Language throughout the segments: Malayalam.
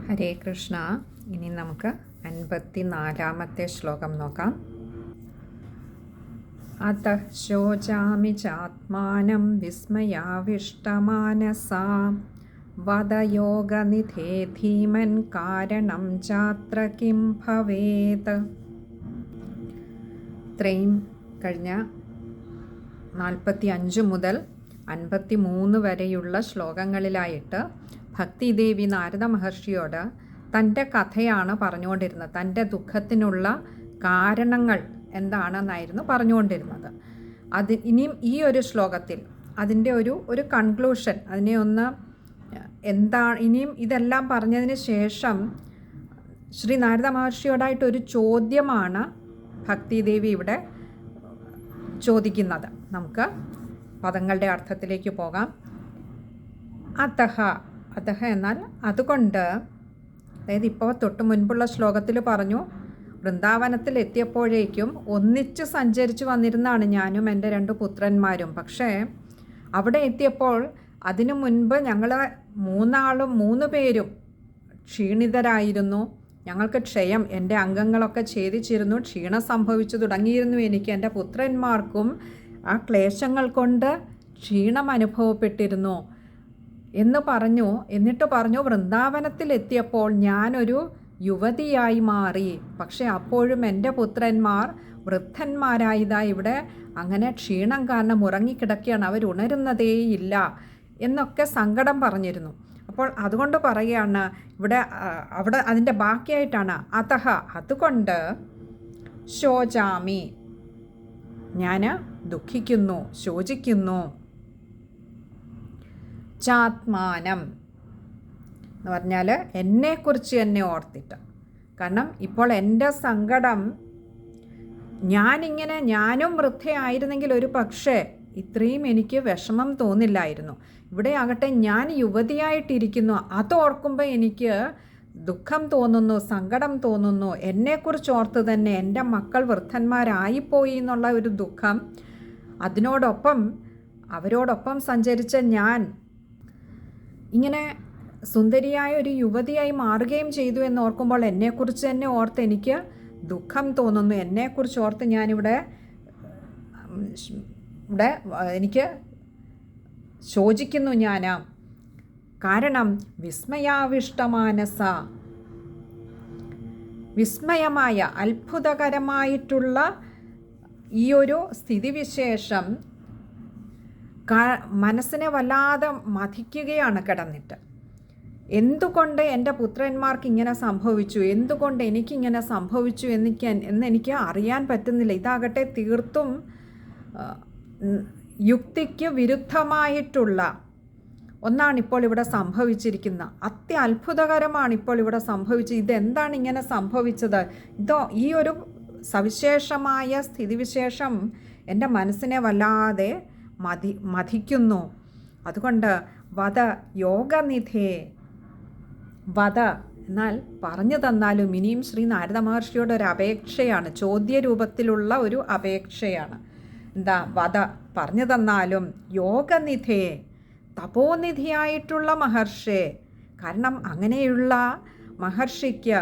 ഹരേ കൃഷ്ണ. ഇനി നമുക്ക് 54-ാമത്തെ ശ്ലോകം നോക്കാം. അതഃ ശോചാമി ചാത്മാനം വിസ്മയാവിഷ്ടമാനസാ വദയോഗനിധേ ധീമൻ കാരണം ചാത്ര കിം ഭവേത്. ഇത്രയും കഴിഞ്ഞ 45 മുതൽ 53 വരെയുള്ള ശ്ലോകങ്ങളിലായിട്ട് ഭക്തിദേവി നാരദ മഹർഷിയോട് തൻ്റെ കഥയാണ് പറഞ്ഞുകൊണ്ടിരുന്നത്. തൻ്റെ ദുഃഖത്തിനുള്ള കാരണങ്ങൾ എന്താണെന്നായിരുന്നു പറഞ്ഞുകൊണ്ടിരുന്നത്. ഇനിയും ഈ ഒരു ശ്ലോകത്തിൽ അതിൻ്റെ ഒരു കൺക്ലൂഷൻ, അതിനെ ഒന്ന് എന്താണ് ഇനിയും ഇതെല്ലാം പറഞ്ഞതിന് ശേഷം ശ്രീ നാരദ മഹർഷിയോടായിട്ടൊരു ചോദ്യമാണ് ഭക്തിദേവി ഇവിടെ ചോദിക്കുന്നത്. നമുക്ക് പദങ്ങളുടെ അർത്ഥത്തിലേക്ക് പോകാം. അതഹ എന്നാൽ അതുകൊണ്ട്, അതായത് ഇപ്പോൾ തൊട്ട് മുൻപുള്ള ശ്ലോകത്തിൽ പറഞ്ഞു വൃന്ദാവനത്തിൽ എത്തിയപ്പോഴേക്കും ഒന്നിച്ച് സഞ്ചരിച്ചു വന്നിരുന്നാണ് ഞാനും എൻ്റെ 2 പുത്രന്മാരും. പക്ഷേ അവിടെ എത്തിയപ്പോൾ അതിനു മുൻപ് ഞങ്ങൾ 3 പേരും ക്ഷീണിതരായിരുന്നു. ഞങ്ങൾക്ക് ക്ഷയം, എൻ്റെ അംഗങ്ങളൊക്കെ ഛേദിച്ചിരുന്നു, ക്ഷീണം സംഭവിച്ചു തുടങ്ങിയിരുന്നു. എനിക്ക് എൻ്റെ പുത്രന്മാർക്കും ആ ക്ലേശങ്ങൾ കൊണ്ട് ക്ഷീണം അനുഭവപ്പെട്ടിരുന്നു എന്ന് പറഞ്ഞു. എന്നിട്ട് പറഞ്ഞു വൃന്ദാവനത്തിലെത്തിയപ്പോൾ ഞാനൊരു യുവതിയായി മാറി. പക്ഷേ അപ്പോഴും എൻ്റെ പുത്രന്മാർ വൃദ്ധന്മാരായതാ ഇവിടെ അങ്ങനെ ക്ഷീണം കാരണം ഉറങ്ങിക്കിടക്കുകയാണ്, അവരുണരുന്നതേയില്ല എന്നൊക്കെ സങ്കടം പറഞ്ഞിരുന്നു. അപ്പോൾ അതുകൊണ്ട് പറയുകയാണ് അവിടെ അതിൻ്റെ ബാക്കിയായിട്ടാണ് അതഹ അതുകൊണ്ട് ശോചാമി ഞാൻ ദുഃഖിക്കുന്നു, ശോചിക്കുന്നു. ചാത്മാനം എന്ന് പറഞ്ഞാൽ എന്നെക്കുറിച്ച് എന്നെ ഓർത്തിട്ട്. കാരണം ഇപ്പോൾ എൻ്റെ സങ്കടം, ഞാനും വൃദ്ധയായിരുന്നെങ്കിൽ ഒരു പക്ഷേ ഇത്രയും എനിക്ക് വിഷമം തോന്നില്ലായിരുന്നു. ഇവിടെ ആകട്ടെ ഞാൻ യുവതിയായിട്ടിരിക്കുന്നു, അതോർക്കുമ്പോൾ എനിക്ക് ദുഃഖം തോന്നുന്നു, സങ്കടം തോന്നുന്നു. എന്നെക്കുറിച്ച് ഓർത്ത് തന്നെ എൻ്റെ മക്കൾ വൃദ്ധന്മാരായിപ്പോയി എന്നുള്ള ഒരു ദുഃഖം. അതിനോടൊപ്പം അവരോടൊപ്പം സഞ്ചരിച്ച ഞാൻ ഇങ്ങനെ സുന്ദരിയായ ഒരു യുവതിയായി മാറുകയും ചെയ്തു എന്നോർക്കുമ്പോൾ എന്നെക്കുറിച്ച് തന്നെ ഓർത്ത് എനിക്ക് ദുഃഖം തോന്നുന്നു. എന്നെക്കുറിച്ച് ഓർത്ത് ഞാനിവിടെ എനിക്ക് ശോചിക്കുന്നു ഞാൻ. കാരണം വിസ്മയാവിഷ്ടമാനസ, വിസ്മയമായ അത്ഭുതകരമായിട്ടുള്ള ഈ ഒരു സ്ഥിതിവിശേഷം മനസ്സിനെ വല്ലാതെ മഥിക്കുകയാണ് കിടന്നിട്ട്. എന്തുകൊണ്ട് എൻ്റെ പുത്രന്മാർക്ക് ഇങ്ങനെ സംഭവിച്ചു, എന്തുകൊണ്ട് എനിക്കിങ്ങനെ സംഭവിച്ചു എന്നെനിക്ക് അറിയാൻ പറ്റുന്നില്ല. ഇതാകട്ടെ തീർത്തും യുക്തിക്ക് വിരുദ്ധമായിട്ടുള്ള ഒന്നാണ് ഇപ്പോൾ ഇവിടെ സംഭവിച്ചിരിക്കുന്നത്. അത്യത്ഭുതകരമാണ് ഇപ്പോൾ ഇവിടെ സംഭവിച്ചത്. ഇതെന്താണ് ഇങ്ങനെ സംഭവിച്ചത്? ഈ ഒരു സവിശേഷമായ സ്ഥിതിവിശേഷം എൻ്റെ മനസ്സിനെ വല്ലാതെ മഥിക്കുന്നു. അതുകൊണ്ട് വദ യോഗനിധേ, വദ എന്നാൽ പറഞ്ഞു തന്നാലും. ഇനിയും ശ്രീ നാരദ മഹർഷിയുടെ ഒരു അപേക്ഷയാണ്, ചോദ്യരൂപത്തിലുള്ള ഒരു അപേക്ഷയാണ്. എന്താ? വദ പറഞ്ഞു തന്നാലും. യോഗനിധേ തപോനിധിയായിട്ടുള്ള മഹർഷേ. കാരണം അങ്ങനെയുള്ള മഹർഷിക്ക്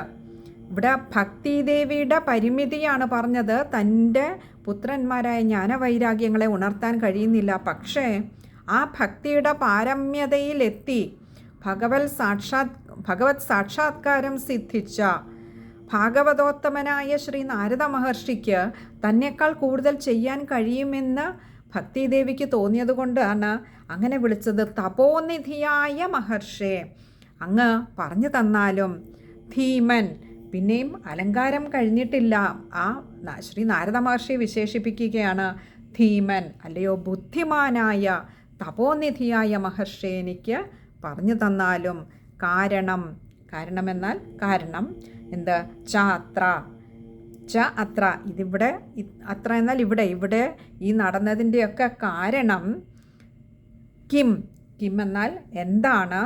ഇവിടെ ഭക്തിദേവിയുടെ പരിമിതിയാണ് പറഞ്ഞത്. തൻ്റെ പുത്രന്മാരായ ജ്ഞാനവൈരാഗ്യങ്ങളെ ഉണർത്താൻ കഴിയുന്നില്ല. പക്ഷേ ആ ഭക്തിയുടെ പാരമ്യതയിലെത്തി ഭഗവത് സാക്ഷാത്കാരം സിദ്ധിച്ച ഭാഗവതോത്തമനായ ശ്രീ നാരദ മഹർഷിക്ക് തന്നെക്കാൾ കൂടുതൽ ചെയ്യാൻ കഴിയുമെന്ന് ഭക്തിദേവിക്ക് തോന്നിയതുകൊണ്ടാണ് അങ്ങനെ വിളിച്ചത്. തപോനിധിയായ മഹർഷേ, അങ്ങ് പറഞ്ഞു തന്നാലും. ധീമൻ, പിന്നെയും അലങ്കാരം കഴിഞ്ഞിട്ടില്ല. ആ ശ്രീ നാരദ മഹർഷിയെ വിശേഷിപ്പിക്കുകയാണ് ധീമൻ, അല്ലയോ ബുദ്ധിമാനായ തപോനിധിയായ മഹർഷി, എനിക്ക് പറഞ്ഞു തന്നാലും. കാരണമെന്നാൽ കാരണം എന്ത്? അത്ര ഇതിവിടെ അത്ര എന്നാൽ ഇവിടെ ഈ നടന്നതിൻ്റെയൊക്കെ കാരണം കിം എന്നാൽ എന്താണ്?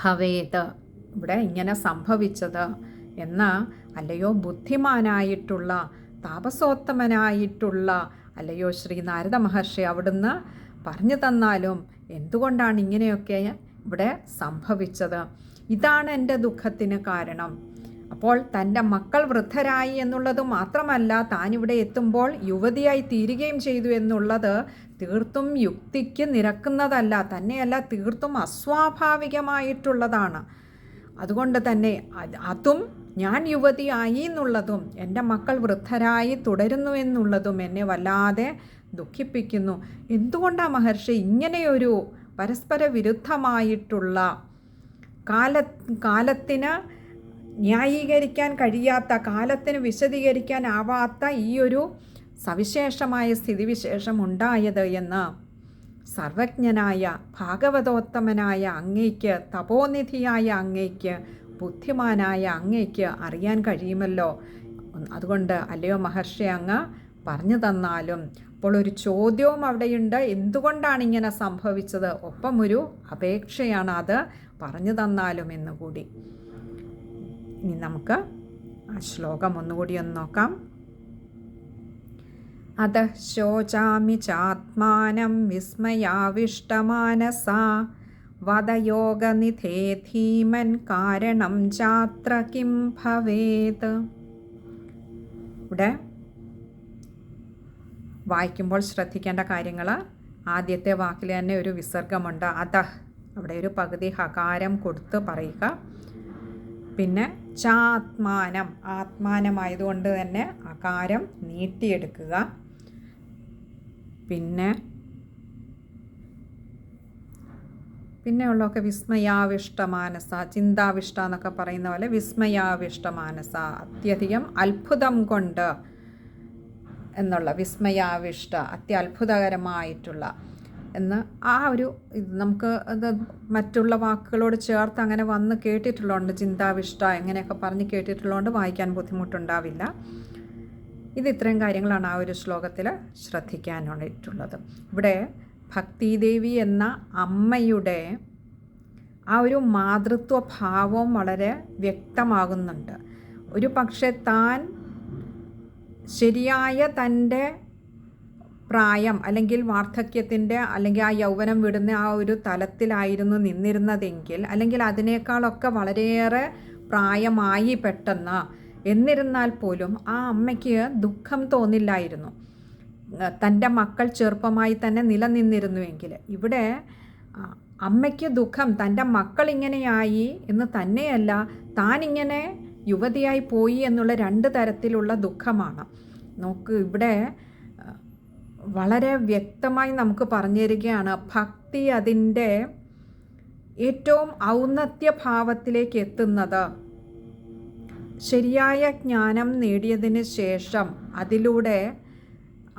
ഭവേത്, ഇവിടെ ഇങ്ങനെ സംഭവിച്ചത് എന്ന്. അല്ലയോ ബുദ്ധിമാനായിട്ടുള്ള താപസോത്തമനായിട്ടുള്ള അല്ലയോ ശ്രീ നാരദ മഹർഷി, അവിടുന്ന് പറഞ്ഞു തന്നാലും എന്തുകൊണ്ടാണ് ഇങ്ങനെയൊക്കെ ഇവിടെ സംഭവിച്ചത്? ഇതാണ് എൻ്റെ ദുഃഖത്തിന് കാരണം. അപ്പോൾ തൻ്റെ മക്കൾ വൃദ്ധരായി എന്നുള്ളത് മാത്രമല്ല, താനിവിടെ എത്തുമ്പോൾ യുവതിയായി തീരുകയും ചെയ്തു എന്നുള്ളത് തീർത്തും യുക്തിക്ക് നിരക്കുന്നതല്ല, തന്നെയല്ല തീർത്തും അസ്വാഭാവികമായിട്ടുള്ളതാണ്. അതുകൊണ്ട് തന്നെ അതും ഞാൻ യുവതിയായി എന്നുള്ളതും എൻ്റെ മക്കൾ വൃദ്ധരായി തുടരുന്നു എന്നുള്ളതും എന്നെ വല്ലാതെ ദുഃഖിപ്പിക്കുന്നു. എന്തുകൊണ്ടാണ് മഹർഷി ഇങ്ങനെയൊരു പരസ്പര വിരുദ്ധമായിട്ടുള്ള കാലത്തിന് ന്യായീകരിക്കാൻ കഴിയാത്ത, കാലത്തിന് വിശദീകരിക്കാനാവാത്ത ഈ ഒരു സവിശേഷമായ സ്ഥിതിവിശേഷം ഉണ്ടായത് എന്ന് സർവജ്ഞനായ ഭാഗവതോത്തമനായ അങ്ങയ്ക്ക്, തപോനിധിയായ അങ്ങയ്ക്ക്, ബുദ്ധിമാനായ അങ്ങയ്ക്ക് അറിയാൻ കഴിയുമല്ലോ. അതുകൊണ്ട് അല്ലയോ മഹർഷി അങ്ങ് പറഞ്ഞു തന്നാലും. അപ്പോൾ ഒരു ചോദ്യവും അവിടെയുണ്ട്, എന്തുകൊണ്ടാണ് ഇങ്ങനെ സംഭവിച്ചത്, ഒപ്പം ഒരു അപേക്ഷയാണ്, അത് പറഞ്ഞു തന്നാലും എന്നുകൂടി. ഇനി നമുക്ക് ആ ശ്ലോകം ഒന്നുകൂടി ഒന്ന് നോക്കാം. അത ശോചാമി ചാത്മാനം വിസ്മയാവിഷ്ടമാനസാ വദയോഗനിധേ ധീമൻ കാരണം ചാത്ര കിം ഭവേത്. ഇവിടെ വായിക്കുമ്പോൾ ശ്രദ്ധിക്കേണ്ട കാര്യങ്ങൾ, ആദ്യത്തെ വാക്കിൽ തന്നെ ഒരു വിസർഗമുണ്ട്, അത. അവിടെ ഒരു പകുതി ഹകാരം കൊടുത്ത് പറയുക. പിന്നെ ചാത്മാനം, ആത്മാനമായതുകൊണ്ട് തന്നെ അകാരം നീട്ടിയെടുക്കുക. പിന്നെ ഉള്ളതൊക്കെ വിസ്മയാവിഷ്ടമാനസ, ചിന്താവിഷ്ട എന്നൊക്കെ പറയുന്ന പോലെ വിസ്മയാവിഷ്ടമാനസ, അത്യധികം അത്ഭുതം കൊണ്ട് എന്നുള്ള വിസ്മയാവിഷ്ട, അത്യത്ഭുതകരമായിട്ടുള്ള എന്ന് ആ ഒരു ഇത് നമുക്ക് അത് മറ്റുള്ള വാക്കുകളോട് ചേർത്ത് അങ്ങനെ വന്ന് കേട്ടിട്ടുള്ളതുകൊണ്ട്, ചിന്താവിഷ്ട എങ്ങനെയൊക്കെ പറഞ്ഞ് കേട്ടിട്ടുള്ളതുകൊണ്ട് വായിക്കാൻ ബുദ്ധിമുട്ടുണ്ടാവില്ല. ഇത് ഇത്രയും കാര്യങ്ങളാണ് ആ ഒരു ശ്ലോകത്തിൽ ശ്രദ്ധിക്കാനായിട്ടുള്ളത്. ഇവിടെ ഭക്തിദേവി എന്ന അമ്മയുടെ ആ ഒരു മാതൃത്വ ഭാവം വളരെ വ്യക്തമാകുന്നുണ്ട്. ഒരു പക്ഷേ താൻ ശരിയായ തൻ്റെ പ്രായം അല്ലെങ്കിൽ വാർദ്ധക്യത്തിൻ്റെ അല്ലെങ്കിൽ ആ യൗവനം വിടുന്ന ആ ഒരു തലത്തിലായിരുന്നു നിന്നിരുന്നതെങ്കിൽ, അല്ലെങ്കിൽ അതിനേക്കാളൊക്കെ വളരെയേറെ പ്രായമായി പെട്ടെന്ന്, എന്നിരുന്നാൽ പോലും ആ അമ്മയ്ക്ക് ദുഃഖം തോന്നില്ലായിരുന്നു. തൻ്റെ മക്കൾ ചെറുപ്പമായി തന്നെ നിലനിന്നിരുന്നുവെങ്കിൽ. ഇവിടെ അമ്മയ്ക്ക് ദുഃഖം തൻ്റെ മക്കൾ ഇങ്ങനെയായി എന്ന് തന്നെയല്ല, താനിങ്ങനെ യുവതിയായി പോയി എന്നുള്ള രണ്ട് തരത്തിലുള്ള ദുഃഖമാണ്. നോക്ക്, ഇവിടെ വളരെ വ്യക്തമായി നമുക്ക് പറഞ്ഞു തരികയാണ്, ഭക്തി അതിൻ്റെ ഏറ്റവും ഔന്നത്യ ഭാവത്തിലേക്ക് എത്തുന്നത് ശരിയായ ജ്ഞാനം നേടിയതിന് ശേഷം അതിലൂടെ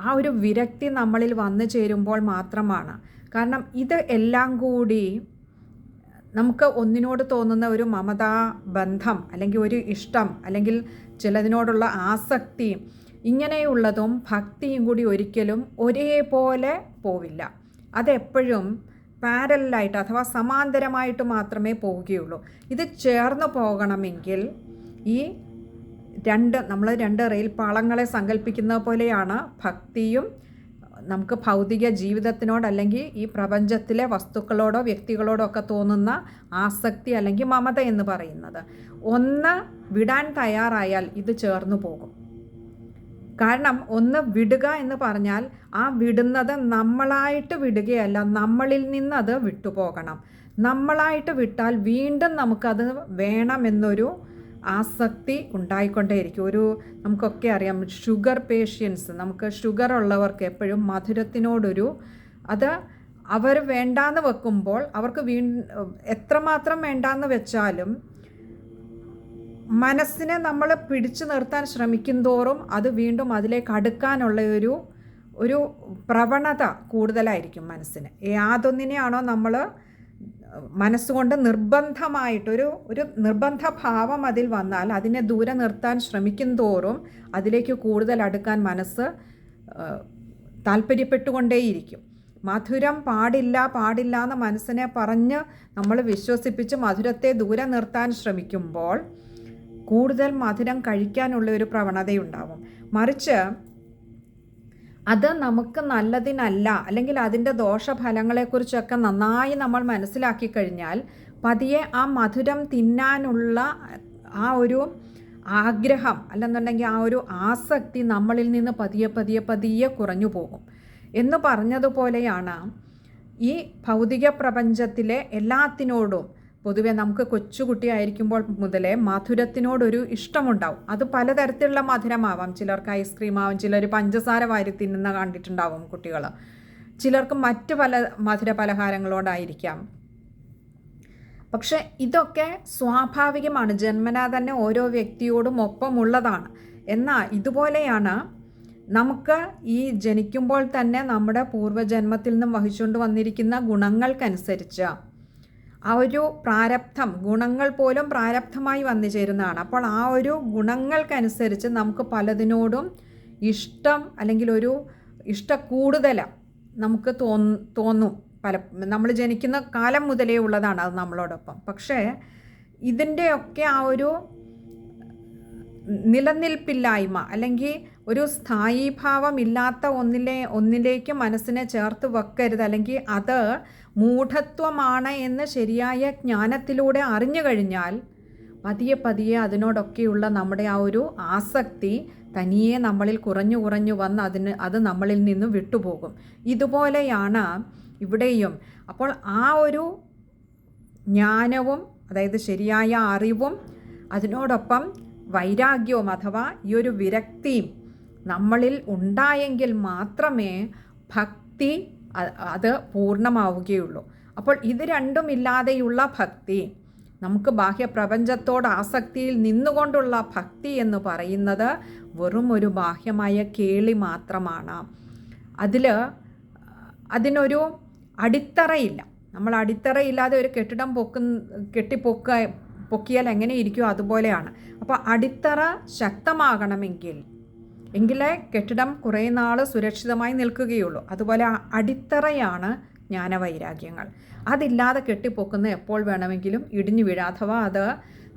ആ ഒരു വിരക്തി നമ്മളിൽ വന്നു ചേരുമ്പോൾ മാത്രമാണ്. കാരണം ഇത് എല്ലാം കൂടി നമുക്ക് ഒന്നിനോട് തോന്നുന്ന ഒരു മമതാ ബന്ധം, അല്ലെങ്കിൽ ഒരു ഇഷ്ടം, അല്ലെങ്കിൽ ചിലതിനോടുള്ള ആസക്തി, ഇങ്ങനെയുള്ളതും ഭക്തിയും കൂടി ഒരിക്കലും ഒരേപോലെ പോവില്ല. അതെപ്പോഴും പാരലായിട്ട് അഥവാ സമാന്തരമായിട്ട് മാത്രമേ പോവുകയുള്ളൂ. ഇത് ചേർന്ന് പോകണമെങ്കിൽ ഈ നമ്മൾ രണ്ട് റെയിൽ പാളങ്ങളെ സങ്കല്പിക്കുന്ന പോലെയാണ് ഭക്തിയും നമുക്ക് ഭൗതിക ജീവിതത്തിനോട് അല്ലെങ്കിൽ ഈ പ്രപഞ്ചത്തിലെ വസ്തുക്കളോടോ വ്യക്തികളോടോ ഒക്കെ തോന്നുന്ന ആസക്തി അല്ലെങ്കിൽ മമത എന്ന് പറയുന്നത്. ഒന്ന് വിടാൻ തയ്യാറായാൽ ഇത് ചേർന്നു പോകും. കാരണം ഒന്ന് വിടുക എന്ന് പറഞ്ഞാൽ ആ വിടുന്നത് നമ്മളായിട്ട് വിടുകയല്ല, നമ്മളിൽ നിന്ന് അത് വിട്ടുപോകണം. നമ്മളായിട്ട് വിട്ടാൽ വീണ്ടും നമുക്കത് വേണമെന്നൊരു ആസക്തി ഉണ്ടായിക്കൊണ്ടേയിരിക്കും. നമുക്കൊക്കെ അറിയാം, ഷുഗർ പേഷ്യൻസ്, നമുക്ക് ഷുഗർ ഉള്ളവർക്ക് എപ്പോഴും മധുരത്തിനോടൊരു അത് അവർ വേണ്ടാന്ന് വെക്കുമ്പോൾ അവർക്ക് എത്രമാത്രം വേണ്ടാന്ന് വെച്ചാലും മനസ്സിനെ നമ്മൾ പിടിച്ചു നിർത്താൻ ശ്രമിക്കും തോറും അത് വീണ്ടും അതിലേക്ക് അടുക്കാനുള്ള ഒരു പ്രവണത കൂടുതലായിരിക്കും മനസ്സിന്. യാതൊന്നിനെയാണോ നമ്മൾ മനസ്സുകൊണ്ട് നിർബന്ധമായിട്ടൊരു നിർബന്ധ ഭാവം അതിൽ വന്നാൽ അതിനെ ദൂരെ നിർത്താൻ ശ്രമിക്കും തോറും അതിലേക്ക് കൂടുതൽ അടുക്കാൻ മനസ്സ് താല്പര്യപ്പെട്ടുകൊണ്ടേയിരിക്കും. മധുരം പാടില്ല എന്ന് മനസ്സിനെ പറഞ്ഞ് നമ്മൾ വിശ്വസിപ്പിച്ച് മധുരത്തെ ദൂരെ നിർത്താൻ ശ്രമിക്കുമ്പോൾ കൂടുതൽ മധുരം കഴിക്കാനുള്ള ഒരു പ്രവണതയുണ്ടാവും. മറിച്ച് അത് നമുക്ക് നല്ലതിനല്ല, അല്ലെങ്കിൽ അതിൻ്റെ ദോഷഫലങ്ങളെക്കുറിച്ചൊക്കെ നന്നായി നമ്മൾ മനസ്സിലാക്കി കഴിഞ്ഞാൽ പതിയെ ആ മധുരം തിന്നാനുള്ള ആ ഒരു ആഗ്രഹം അല്ലെന്നുണ്ടെങ്കിൽ ആ ഒരു ആസക്തി നമ്മളിൽ നിന്ന് പതിയെ പതിയെ പതിയെ കുറഞ്ഞു പോകും എന്ന് പറഞ്ഞതുപോലെയാണ് ഈ ഭൗതിക പ്രപഞ്ചത്തിലെ എല്ലാത്തിനോടും പൊതുവെ നമുക്ക് കൊച്ചുകുട്ടിയായിരിക്കുമ്പോൾ മുതലേ മധുരത്തിനോടൊരു ഇഷ്ടമുണ്ടാവും. അത് പലതരത്തിലുള്ള മധുരമാവാം. ചിലർക്ക് ഐസ്ക്രീം ആവും, ചിലർ പഞ്ചസാര വാരി തിന്നുന്ന കണ്ടിട്ടുണ്ടാവും കുട്ടികൾ, ചിലർക്ക് മറ്റ് പല മധുര പലഹാരങ്ങളോടായിരിക്കാം. പക്ഷെ ഇതൊക്കെ സ്വാഭാവികമാണ്, ജന്മനാ തന്നെ ഓരോ വ്യക്തിയോടും ഒപ്പമുള്ളതാണ്. എന്നാൽ ഇതുപോലെയാണ് നമുക്ക് ഈ ജനിക്കുമ്പോൾ തന്നെ നമ്മുടെ പൂർവ്വജന്മത്തിൽ നിന്നും വഹിച്ചുകൊണ്ട് വന്നിരിക്കുന്ന ഗുണങ്ങൾക്കനുസരിച്ച് ആ ഒരു പ്രാരബ്ധം, ഗുണങ്ങൾ പോലും പ്രാരബ്ധമായി വന്നു ചേരുന്നതാണ്. അപ്പോൾ ആ ഒരു ഗുണങ്ങൾക്കനുസരിച്ച് നമുക്ക് പലതിനോടും ഇഷ്ടം അല്ലെങ്കിൽ ഒരു കൂടുതൽ നമുക്ക് തോന്നും. നമ്മൾ ജനിക്കുന്ന കാലം മുതലേ ഉള്ളതാണ് അത് നമ്മളോടൊപ്പം. പക്ഷേ ഇതിൻ്റെയൊക്കെ ആ ഒരു നിലനിൽപ്പില്ലായ്മ അല്ലെങ്കിൽ ഒരു സ്ഥായീഭാവമില്ലാത്ത ഒന്നിലേക്ക് മനസ്സിനെ ചേർത്ത് വെക്കരുത്, അല്ലെങ്കിൽ അത് മൂഢത്വമാണ് എന്ന് ശരിയായ ജ്ഞാനത്തിലൂടെ അറിഞ്ഞു കഴിഞ്ഞാൽ പതിയെ പതിയെ അതിനോടൊക്കെയുള്ള നമ്മുടെ ആ ഒരു ആസക്തി തനിയെ നമ്മളിൽ കുറഞ്ഞു വന്ന് അത് നമ്മളിൽ നിന്ന് വിട്ടുപോകും. ഇതുപോലെയാണ് ഇവിടെയും. അപ്പോൾ ആ ഒരു ജ്ഞാനവും, അതായത് ശരിയായ അറിവും, അതിനോടൊപ്പം വൈരാഗ്യവും അഥവാ ഈ ഒരു വിരക്തിയും നമ്മളിൽ ഉണ്ടായെങ്കിൽ മാത്രമേ ഭക്തി അത് പൂർണ്ണമാവുകയുള്ളൂ. അപ്പോൾ ഇത് രണ്ടുമില്ലാതെയുള്ള ഭക്തി, നമുക്ക് ബാഹ്യപ്രപഞ്ചത്തോട് ആസക്തിയിൽ നിന്നുകൊണ്ടുള്ള ഭക്തി എന്ന് പറയുന്നത് വെറും ഒരു ബാഹ്യമായ കേളി മാത്രമാണ്. അതിനൊരു അടിത്തറയില്ല. നമ്മൾ അടിത്തറയില്ലാതെ ഒരു കെട്ടിടം പൊക്കിയാൽ എങ്ങനെ ഇരിക്കുമോ അതുപോലെയാണ്. അപ്പോൾ അടിത്തറ എങ്കിലേ കെട്ടിടം കുറേ നാൾ സുരക്ഷിതമായി നിൽക്കുകയുള്ളൂ. അതുപോലെ അടിത്തറയാണ് ജ്ഞാനവൈരാഗ്യങ്ങൾ. അതില്ലാതെ കെട്ടിപ്പൊക്കുന്ന എപ്പോൾ വേണമെങ്കിലും ഇടിഞ്ഞു വീഴാം. അഥവാ അത്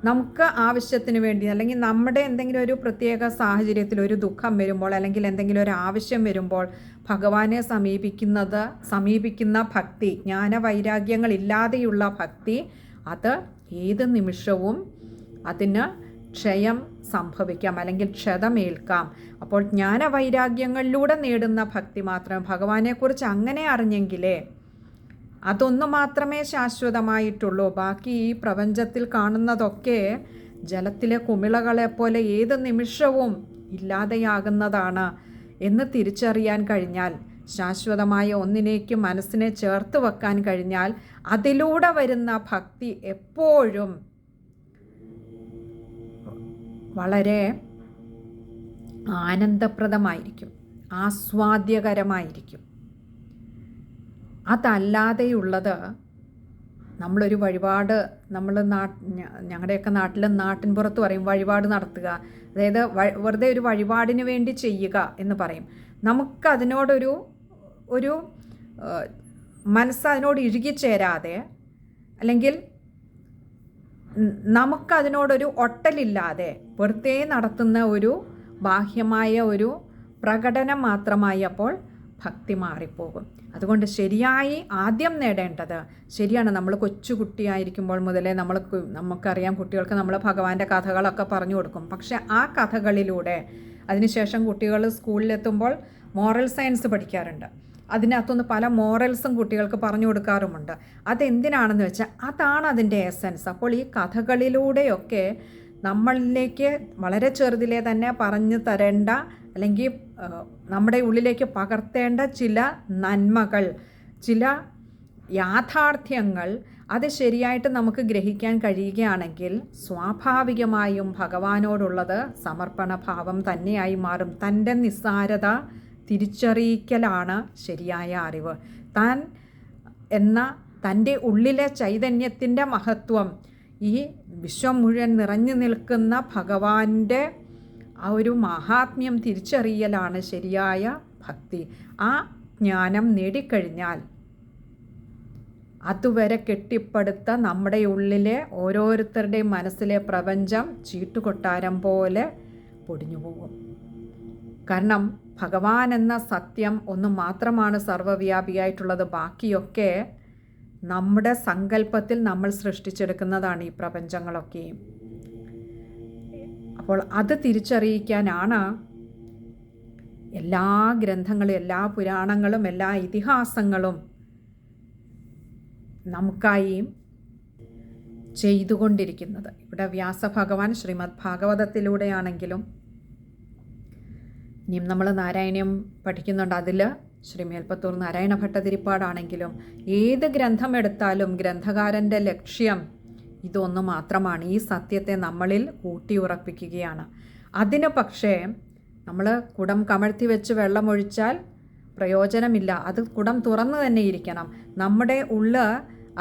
നമുക്ക് ആവശ്യത്തിന് വേണ്ടി, അല്ലെങ്കിൽ നമ്മുടെ എന്തെങ്കിലും ഒരു പ്രത്യേക സാഹചര്യത്തിൽ ഒരു ദുഃഖം വരുമ്പോൾ, അല്ലെങ്കിൽ എന്തെങ്കിലും ഒരു ആവശ്യം വരുമ്പോൾ ഭഗവാനെ സമീപിക്കുന്ന ഭക്തി, ജ്ഞാനവൈരാഗ്യങ്ങളില്ലാതെയുള്ള ഭക്തി, അത് ഏത് നിമിഷവും അതിന് ക്ഷയം സംഭവിക്കാം, അല്ലെങ്കിൽ ക്ഷതമേൽക്കാം. അപ്പോൾ ജ്ഞാനവൈരാഗ്യങ്ങളിലൂടെ നേടുന്ന ഭക്തി മാത്രമേ, ഭഗവാനെക്കുറിച്ച് അങ്ങനെ അറിഞ്ഞെങ്കിലേ അതൊന്നു മാത്രമേ ശാശ്വതമായിട്ടുള്ളൂ. ബാക്കി ഈ പ്രപഞ്ചത്തിൽ കാണുന്നതൊക്കെ ജലത്തിലെ കുമിളകളെപ്പോലെ ഏത് നിമിഷവും ഇല്ലാതെയാകുന്നതാണ് എന്ന് തിരിച്ചറിയാൻ കഴിഞ്ഞാൽ, ശാശ്വതമായ ഒന്നിലേക്ക് മനസ്സിനെ ചേർത്ത് വെക്കാൻ കഴിഞ്ഞാൽ, അതിലൂടെ വരുന്ന ഭക്തി എപ്പോഴും വളരെ ആനന്ദപ്രദമായിരിക്കും, ആസ്വാദ്യകരമായിരിക്കും. അതല്ലാതെയുള്ളത് നമ്മളൊരു വഴിപാട്, ഞങ്ങളുടെയൊക്കെ നാട്ടിൻ പുറത്ത് പറയും വഴിപാട് നടത്തുക, അതായത് വെറുതെ ഒരു വഴിപാടിന് വേണ്ടി ചെയ്യുക എന്ന് പറയും. നമുക്കതിനോടൊരു മനസ്സതിനോട് ഇഴുകിച്ചേരാതെ, അല്ലെങ്കിൽ നമുക്കതിനോടൊരു ഒട്ടലില്ലാതെ വെറുതെ നടത്തുന്ന ഒരു ബാഹ്യമായ ഒരു പ്രകടനം മാത്രമായി അപ്പോൾ ഭക്തി മാറിപ്പോകും. അതുകൊണ്ട് ശരിയായി ആദ്യം നേടേണ്ടത്, ശരിയാണ്, നമ്മൾ കൊച്ചുകുട്ടിയായിരിക്കുമ്പോൾ മുതലേ നമുക്കറിയാം, കുട്ടികൾക്ക് നമ്മൾ ഭഗവാന്റെ കഥകളൊക്കെ പറഞ്ഞു കൊടുക്കും. പക്ഷെ ആ കഥകളിലൂടെ അതിനുശേഷം കുട്ടികൾ സ്കൂളിലെത്തുമ്പോൾ മോറൽ സയൻസ് പഠിക്കാറുണ്ട്. അതിനകത്തുനിന്ന് പല മോറൽസും കുട്ടികൾക്ക് പറഞ്ഞു കൊടുക്കാറുമുണ്ട്. അതെന്തിനാണെന്ന് വെച്ചാൽ അതാണ് അതിൻ്റെ എസൻസ്. അപ്പോൾ ഈ കഥകളിലൂടെയൊക്കെ നമ്മളിലേക്ക് വളരെ ചെറുതിലെ തന്നെ പറഞ്ഞു തരേണ്ട, അല്ലെങ്കിൽ നമ്മുടെ ഉള്ളിലേക്ക് പകർത്തേണ്ട ചില നന്മകൾ, ചില യാഥാർത്ഥ്യങ്ങൾ, അത് ശരിയായിട്ട് നമുക്ക് ഗ്രഹിക്കാൻ കഴിയുകയാണെങ്കിൽ സ്വാഭാവികമായും ഭഗവാനോടുള്ളത് സമർപ്പണഭാവം തന്നെയായി മാറും. തൻ്റെ നിസ്സാരത തിരിച്ചറിയിക്കലാണ് ശരിയായ അറിവ്. താൻ എന്ന തൻ്റെ ഉള്ളിലെ ചൈതന്യത്തിൻ്റെ മഹത്വം, ഈ വിശ്വം മുഴുവൻ നിറഞ്ഞു നിൽക്കുന്ന ഭഗവാന്റെ ആ ഒരു മഹാത്മ്യം തിരിച്ചറിയലാണ് ശരിയായ ഭക്തി. ആ ജ്ഞാനം നേടിക്കഴിഞ്ഞാൽ അതുവരെ കെട്ടിപ്പടുത്ത നമ്മുടെ ഉള്ളിലെ ഓരോരുത്തരുടെയും മനസ്സിലെ പ്രപഞ്ചം ചീട്ടുകൊട്ടാരം പോലെ പൊടിഞ്ഞു പോകും. കാരണം ഭഗവാൻ എന്ന സത്യം ഒന്ന് മാത്രമാണ് സർവ്വവ്യാപിയായിട്ടുള്ളത്. ബാക്കിയൊക്കെ നമ്മുടെ സങ്കല്പത്തിൽ നമ്മൾ സൃഷ്ടിച്ചെടുക്കുന്നതാണ് ഈ പ്രപഞ്ചങ്ങളൊക്കെയും. അപ്പോൾ അത് തിരിച്ചറിയിക്കാനാണ് എല്ലാ ഗ്രന്ഥങ്ങളും, എല്ലാ പുരാണങ്ങളും, എല്ലാ ഇതിഹാസങ്ങളും നമുക്കായി ചെയ്തുകൊണ്ടിരിക്കുന്നത്. ഇവിടെ വ്യാസഭഗവാൻ ശ്രീമദ് ഭാഗവതത്തിലൂടെയാണെങ്കിലും, ഇനിയും നമ്മൾ നാരായണീയം പഠിക്കുന്നുണ്ട്, അതിൽ ശ്രീ മേൽപ്പത്തൂർ നാരായണ ഭട്ടതിരിപ്പാടാണെങ്കിലും, ഏത് ഗ്രന്ഥം എടുത്താലും ഗ്രന്ഥകാരൻ്റെ ലക്ഷ്യം ഇതൊന്നു മാത്രമാണ്, ഈ സത്യത്തെ നമ്മളിൽ ഊട്ടിയുറപ്പിക്കുകയാണ്. അതിന് പക്ഷേ നമ്മൾ കുടം കമഴ്ത്തി വെച്ച് വെള്ളമൊഴിച്ചാൽ പ്രയോജനമില്ല. അത് കുടം തുറന്നു തന്നെ ഇരിക്കണം. നമ്മുടെ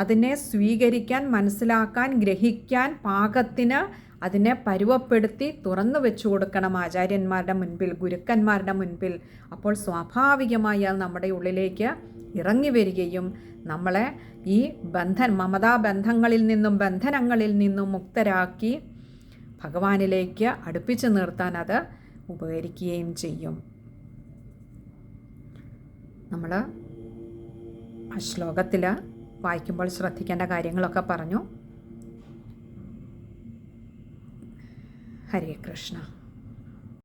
അതിനെ സ്വീകരിക്കാൻ, മനസ്സിലാക്കാൻ, ഗ്രഹിക്കാൻ പാകത്തിന് അതിനെ പരുവപ്പെടുത്തി തുറന്നു വെച്ചു കൊടുക്കണം ആചാര്യന്മാരുടെ മുൻപിൽ, ഗുരുക്കന്മാരുടെ മുൻപിൽ. അപ്പോൾ സ്വാഭാവികമായി നമ്മുടെ ഉള്ളിലേക്ക് ഇറങ്ങി വരികയും നമ്മളെ ഈ മമതാബന്ധങ്ങളിൽ നിന്നും ബന്ധനങ്ങളിൽ നിന്നും മുക്തരാക്കി ഭഗവാനിലേക്ക് അടുപ്പിച്ചു നിർത്താൻ അത് ഉപകരിക്കുകയും ചെയ്യും. നമ്മൾ ആ ശ്ലോകത്തിൽ വായിക്കുമ്പോൾ ശ്രദ്ധിക്കേണ്ട കാര്യങ്ങളൊക്കെ പറഞ്ഞു. ഹരേ കൃഷ്ണ.